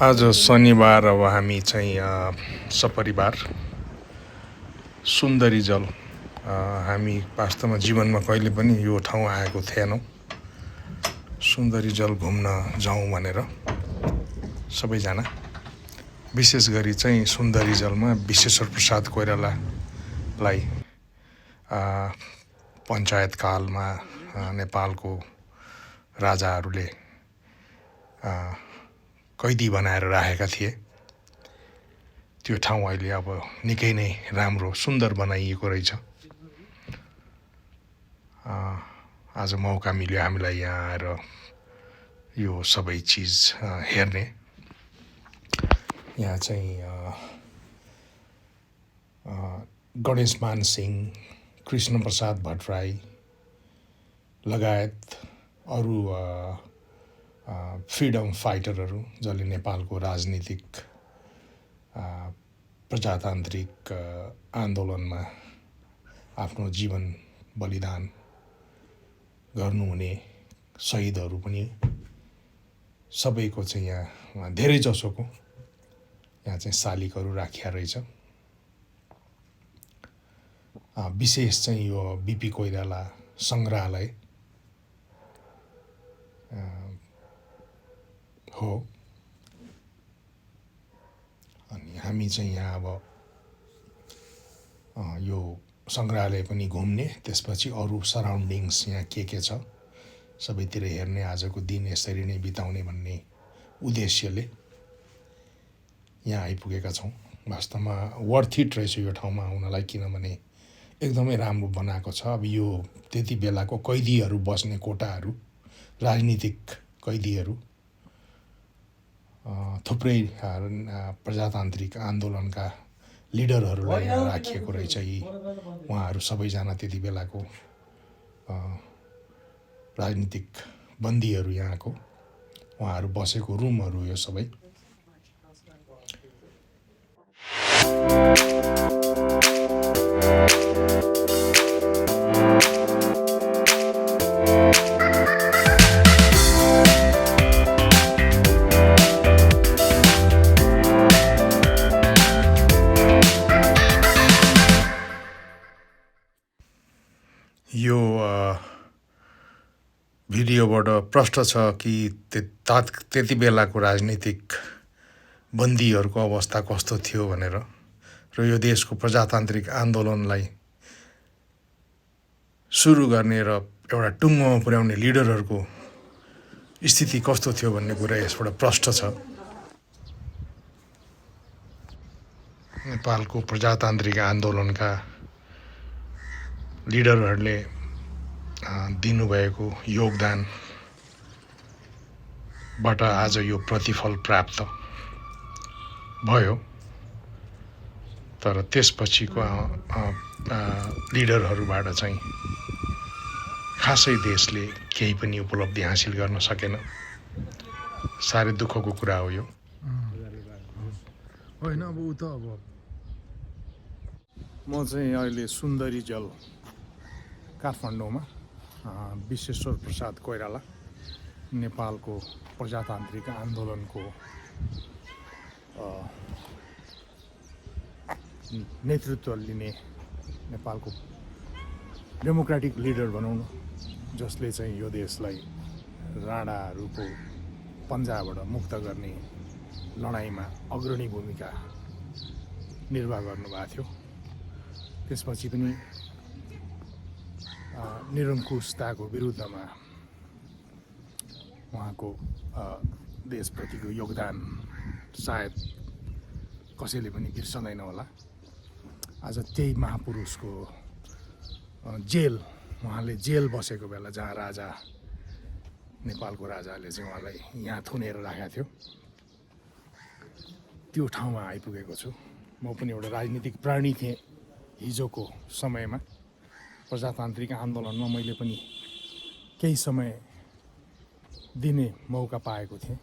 आज शनिबार अब हामी चाहिँ सपरिवार सुन्दरी जल हामी वास्तवमा जीवनमा कहिले पनि यो ठाउँ आएको थिएनौँ। सुन्दरी जल घुम्न जाउँ भनेर सबैजना, विशेष गरी चाहिँ सुन्दरी जलमा विश्वेश्वर प्रसाद कोइरालालाई पञ्चायत कालमा नेपालको राजाहरूले कैदी बनाएर राखेका थिए। त्यो ठाउँ अहिले अब निकै नै राम्रो सुन्दर बनाइएको रहेछ। आज मौका मिल्यो हामीलाई यहाँ आएर यो सबै चिज हेर्ने। यहाँ चाहिँ गणेशमान सिंह, कृष्ण प्रसाद भट्टराई लगायत अरू फ्रिडम फाइटरहरू जसले नेपालको राजनीतिक प्रजातान्त्रिक आन्दोलनमा आफ्नो जीवन बलिदान गर्नुहुने शहीदहरू पनि सबैको चाहिँ यहाँ धेरै जसोको यहाँ चाहिँ शालिगहरू राखिया रहेछ। विशेष चाहिँ यो बिपी कोइराला सङ्ग्रहालय हो। अनि हामी चाहिँ यहाँ अब यो सङ्ग्रहालय पनि घुम्ने, त्यसपछि अरू सराउन्डिङ्स यहाँ के छ सबैतिर हेर्ने, आजको दिन यसरी नै बिताउने भन्ने उद्देश्यले यहाँ आइपुगेका छौँ। वास्तवमा वर्थ इट रहेछ यो ठाउँमा आउनलाई, किनभने एकदमै राम्रो बनाएको छ। अब यो त्यति बेलाको कैदीहरू बस्ने कोठाहरू, राजनीतिक कैदीहरू, थुप्रै प्रजातान्त्रिक आन्दोलनका लिडरहरूलाई यहाँ राखिएको रहेछ। यी उहाँहरू सबैजना त्यति बेलाको राजनीतिक बन्दीहरू यहाँको, उहाँहरू बसेको रुमहरू यो सबै। यो भिडियोबाट प्रष्ट छ कि त्यति बेलाको राजनीतिक बन्दीहरूको अवस्था कस्तो थियो भनेर, र यो देशको प्रजातान्त्रिक आन्दोलनलाई सुरु गर्ने र एउटा टुङ्गोमा पुर्याउने लिडरहरूको स्थिति कस्तो थियो भन्ने कुरा यसबाट प्रष्ट छ। नेपालको प्रजातान्त्रिक आन्दोलनका लिडरहरूले दिनुभएको योगदानबाट आज यो प्रतिफल प्राप्त भयो। तर त्यसपछिको लिडरहरूबाट चाहिँ खासै देशले केही पनि उपलब्धि हासिल गर्न सकेन। साह्रै दुःखको कुरा हो यो। होइन अब उता अब म चाहिँ अहिले सुन्दरी जल काठमाडौँमा विश्वेश्वर प्रसाद कोइराला नेपालको प्रजातान्त्रिक आन्दोलनको नेतृत्व लिने नेपालको डेमोक्रेटिक लिडर भनौँ न, जसले चाहिँ यो देशलाई राणाहरूको पन्जाबाट मुक्त गर्ने लडाइँमा अग्रणी भूमिका निर्वाह गर्नुभएको थियो। त्यसपछि पनि निरङ्कुशताको विरुद्धमा उहाँको देशप्रतिको योगदान सायद कसैले पनि बिर्सँदैन होला। आज त्यही महापुरुषको जेल, उहाँले जेल बसेको बेला जहाँ राजा, नेपालको राजाले चाहिँ उहाँलाई यहाँ थुनेर राखेको थियो, त्यो ठाउँमा आइपुगेको छु। म पनि एउटा राजनीतिक प्राणी थिएँ हिजोको समयमा। प्रजातान्त्रिक आन्दोलनमा मैले पनि केही समय दिने मौका पाएको थिएँ।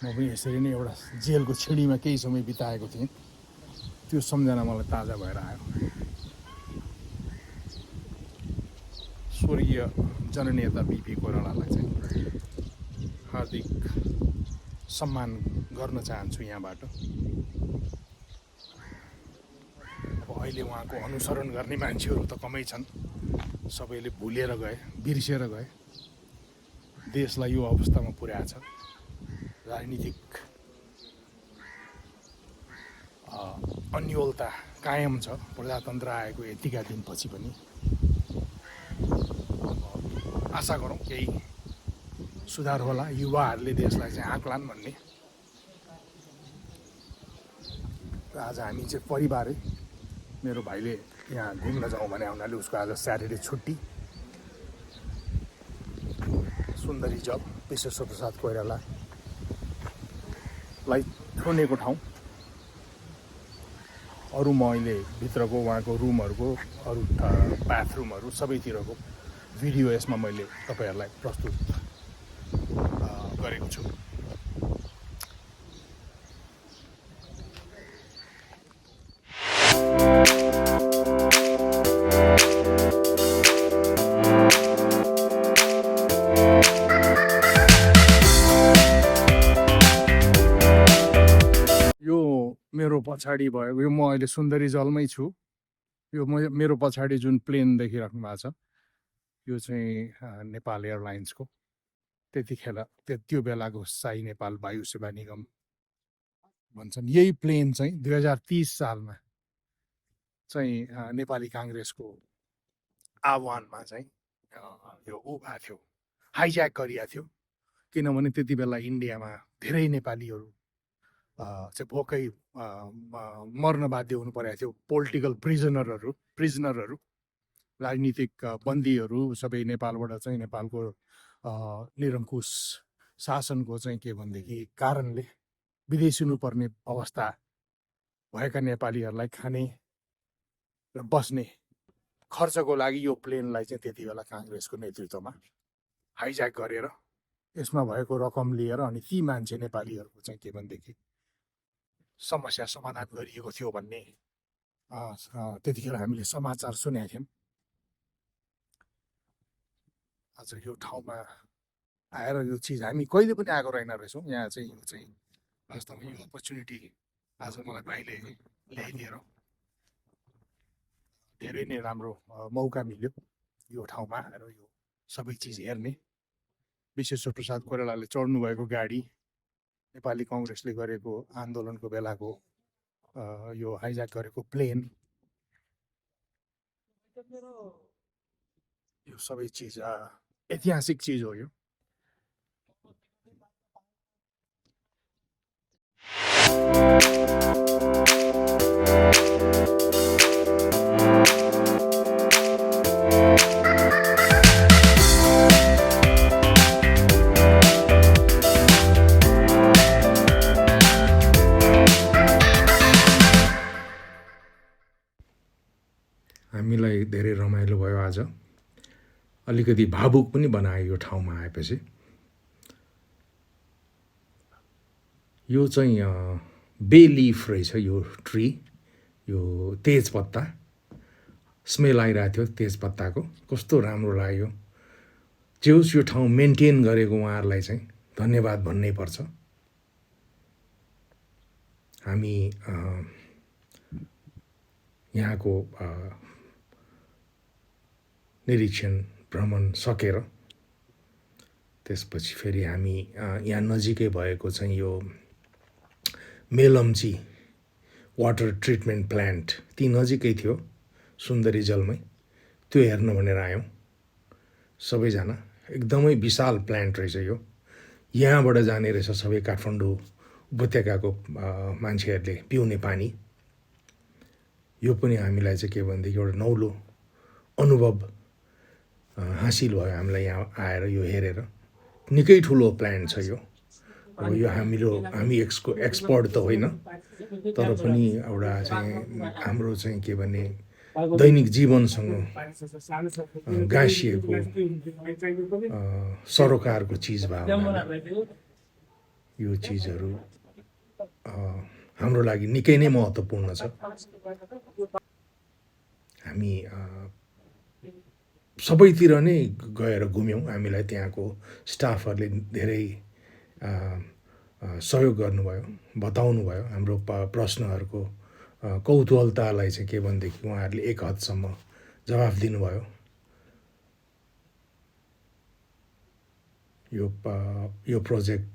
म पनि यसरी नै एउटा जेलको छिडीमा केही समय बिताएको थिएँ। त्यो सम्झना मलाई ताजा भएर आयो। स्वर्गीय जननेता बिपी कोइरालालाई चाहिँ हार्दिक सम्मान गर्न चाहन्छु यहाँबाट। अब अहिले उहाँको अनुसरण गर्ने मान्छेहरू त कमै छन्, सबैले भुलेर गए, बिर्सेर गए। देशलाई यो अवस्थामा पुर्याएछ। राजनीतिक अन्योलता कायम छ प्रजातन्त्र आएको यतिका दिनपछि पनि। आशा गरौँ केही सुधार होला, युवाहरूले देशलाई चाहिँ आँक्लान् भन्ने। आज हामी चाहिँ परिवारै, मेरो भाइले यहाँ घुम्न जाउँ भने हुनाले उसको आज स्याटरडे छुट्टी। सुन्दरी जब विश्वेश्वर प्रसाद कोइरालालाई थुनेको ठाउँ। अरू म अहिले भित्रको उहाँको रुमहरूको अरू बाथरुमहरू सबैतिरको भिडियो यसमा मैले तपाईँहरूलाई प्रस्तुत गरेको छु। मेरो पछाडि भएको यो म अहिले सुन्दरी जलमै छु। यो मेरो पछाडि जुन प्लेन देखिराख्नु भएको छ यो चाहिँ नेपाल एयरलाइन्सको त्यतिखेर त्यो बेलाको साई नेपाल वायु सेवा निगम भन्छन्। यही प्लेन चाहिँ 2030 सालमा चाहिँ नेपाली काङ्ग्रेसको आह्वानमा चाहिँ यो भएको थियो, हाइज्याक गरिएको थियो। किनभने त्यति बेला इन्डियामा धेरै नेपालीहरू चाहिँ भोकै मर्न बाध्य हुनु परेको थियो। पोलिटिकल प्रिजनरहरू राजनीतिक बन्दीहरू सबै नेपालबाट चाहिँ नेपालको निरङ्कुश शासनको चाहिँ के भनेदेखि कारणले विदेशिनुपर्ने अवस्था भएका नेपालीहरूलाई खाने र बस्ने खर्चको लागि यो प्लेनलाई चाहिँ त्यति बेला काङ्ग्रेसको नेतृत्वमा हाइज्याक गरेर यसमा भएको रकम लिएर अनि ती मान्छे नेपालीहरूको चाहिँ के भनेदेखि समस्या समाधान गरिएको थियो भन्ने त्यतिखेर हामीले समाचार सुनेका थियौँ। आज यो ठाउँमा आएर यो चिज हामी कहिले पनि आएको रहेन रहेछौँ। यहाँ चाहिँ यो चाहिँ वास्तवमा यो अपर्च्युनिटी आज मलाई भाइले ल्याइदिएर धेरै नै राम्रो मौका मिल्यो यो ठाउँमा आएर यो सबै चिज हेर्ने। विश्वेश्वर प्रसाद कोइरालाले चढ्नु भएको गाडी, नेपाली काङ्ग्रेसले गरेको आन्दोलनको बेलाको यो हाइज्याक गरेको प्लेन, यो सबै चिज ऐतिहासिक चिज हो। यो हामीलाई धेरै रमाइलो भयो। आज अलिकति भावुक पनि बनायो यो ठाउँमा आएपछि। यो चाहिँ बे लिफ रहेछ यो ट्री, यो तेजपत्ता स्मेल आइरहेको थियो तेजपत्ताको, कस्तो राम्रो लाग्यो। जे होस् यो ठाउँ मेन्टेन गरेको उहाँहरूलाई चाहिँ धन्यवाद भन्नै पर्छ। हामी यहाँको निरीक्षण भ्रमण सकेर त्यसपछि फेरि हामी यहाँ नजिकै भएको चाहिँ यो मेलम्ची वाटर ट्रिटमेन्ट प्लान्ट ती नजिकै थियो सुन्दरी जलमै, त्यो हेर्न भनेर आयौँ सबैजना। एकदमै विशाल प्लान्ट रहेछ यो, यहाँबाट जाने रहेछ सबै काठमाडौँ उपत्यकाको मान्छेहरूले पिउने पानी। यो पनि हामीलाई चाहिँ के भनेदेखि एउटा नौलो अनुभव हासिल भयो हामीलाई यहाँ आएर यो हेरेर। निकै ठुलो प्लान्ट छ यो। अब यो हामी एक्सपर्ट त होइन, तर पनि एउटा चाहिँ हाम्रो चाहिँ के भने दैनिक जीवनसँग गाँसिएको सरोकारको चिज भयो। यो चिजहरू हाम्रो लागि निकै नै महत्त्वपूर्ण छ। हामी सबैतिर नै गएर घुम्यौँ। हामीलाई त्यहाँको स्टाफहरूले धेरै सहयोग गर्नुभयो, बताउनुभयो हाम्रो प्रश्नहरूको कौतूहलतालाई चाहिँ के भनेदेखि उहाँहरूले एक हदसम्म जवाफ दिनुभयो। यो प्रोजेक्ट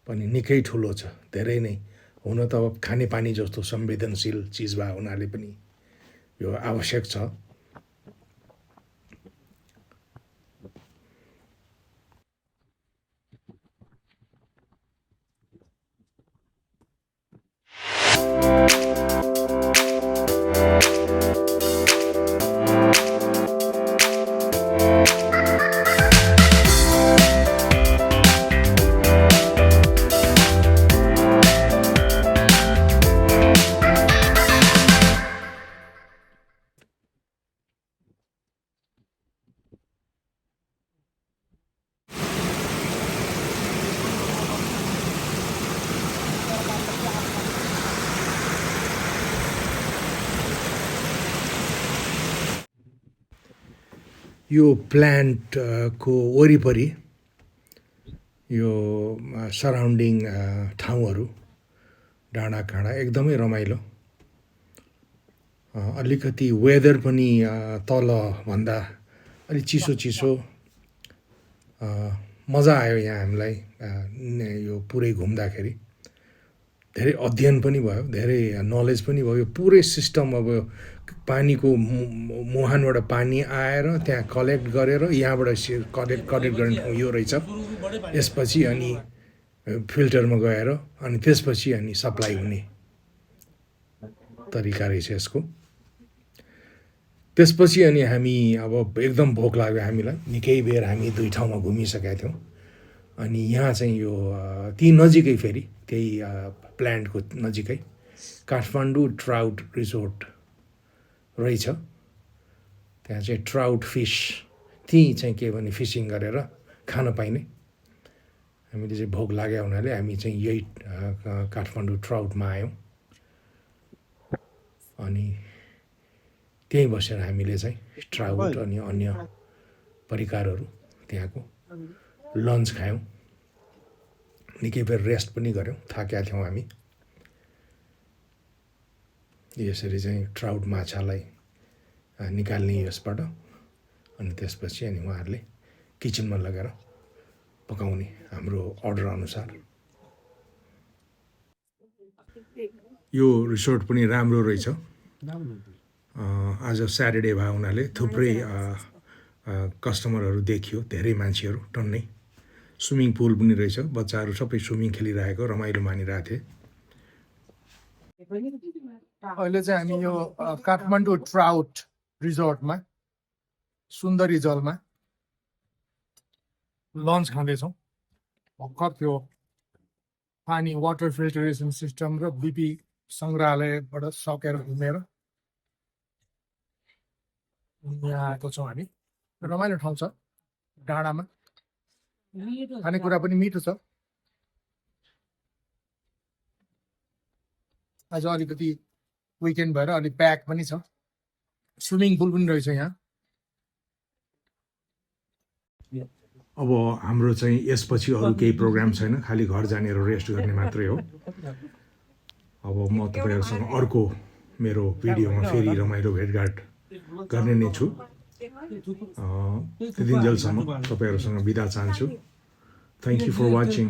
पनि निकै ठुलो छ, धेरै नै। हुन त अब खानेपानी जस्तो संवेदनशील चिज भए हुनाले पनि यो आवश्यक छ। यो प्लान्टको वरिपरि यो सराउन्डिङ ठाउँहरू डाँडाकाँडा एकदमै रमाइलो। अलिकति वेदर पनि तलभन्दा अलिक चिसो चिसो, मजा आयो यहाँ हामीलाई यो पुरै घुम्दाखेरि। धेरै अध्ययन पनि भयो, धेरै नलेज पनि भयो। यो पुरै सिस्टम अब पानीको मुहानबाट पानी आएर त्यहाँ कलेक्ट गरेर यहाँबाट कलेक्ट गर्ने ठाउँ यो रहेछ। यसपछि अनि फिल्टरमा गएर अनि त्यसपछि अनि सप्लाई हुने तरिका रहेछ यसको। त्यसपछि अनि हामी अब एकदम भोक लाग्यो हामीलाई। निकै बेर हामी दुई ठाउँमा घुमिसकेका थियौँ। अनि यहाँ चाहिँ यो ती नजिकै फेरि त्यही प्लान्टको नजिकै काठमाडौँ ट्राउट रिजोर्ट रहेछ। त्यहाँ चाहिँ ट्राउट फिस, त्यहीँ चाहिँ के भने फिसिङ गरेर खान पाइने। हामीले चाहिँ भोक लाग्यो हुनाले हामी चाहिँ यही काठमाडौँ ट्राउटमा आयौँ। अनि त्यहीँ बसेर हामीले चाहिँ ट्राउट अनि अन्य परिकारहरू त्यहाँको लन्च खायौँ। निकै बेर रेस्ट पनि गऱ्यौँ, थाकेका थियौँ हामी। यसरी चाहिँ ट्राउट माछालाई निकाल्ने यसबाट, अनि त्यसपछि अनि उहाँहरूले किचनमा लगेर पकाउने हाम्रो अर्डर अनुसार। यो रिसोर्ट पनि राम्रो रहेछ। आज स्याटरडे भए हुनाले थुप्रै कस्टमरहरू देखियो, धेरै मान्छेहरू टन्नै। स्विमिङ पुल पनि रहेछ, बच्चाहरू सबै स्विमिङ खेलिरहेको रमाइलो मानिरहेको थिए। अहिले चाहिँ हामी यो काठमाडौँ ट्राउट रिजोर्टमा सुन्दरी जलमा लन्च खाँदैछौँ। भर्खर त्यो पानी वाटर फिल्टरेसन सिस्टम र बिपी सङ्ग्रहालयबाट सकेर घुमेर यहाँ आएको छौँ हामी। रमाइलो ठाउँ छ, डाँडामा खानेकुरा पनि मिठो छ। आज अलिकति विकेन्ड भएर अलिक प्याक पनि छ। स्विमिङ पुल पनि रहेछ यहाँ। अब हाम्रो चाहिँ यसपछि अरू केही प्रोग्राम छैन, खालि घर जाने र रेस्ट गर्ने मात्रै हो। अब म तपाईँहरूसँग अर्को मेरो भिडियोमा फेरि रमाइलो भेटघाट गर्ने नै छु। त्यतिन्जेलसम्म तपाईँहरूसँग बिदा चाहन्छु। Thank you for watching.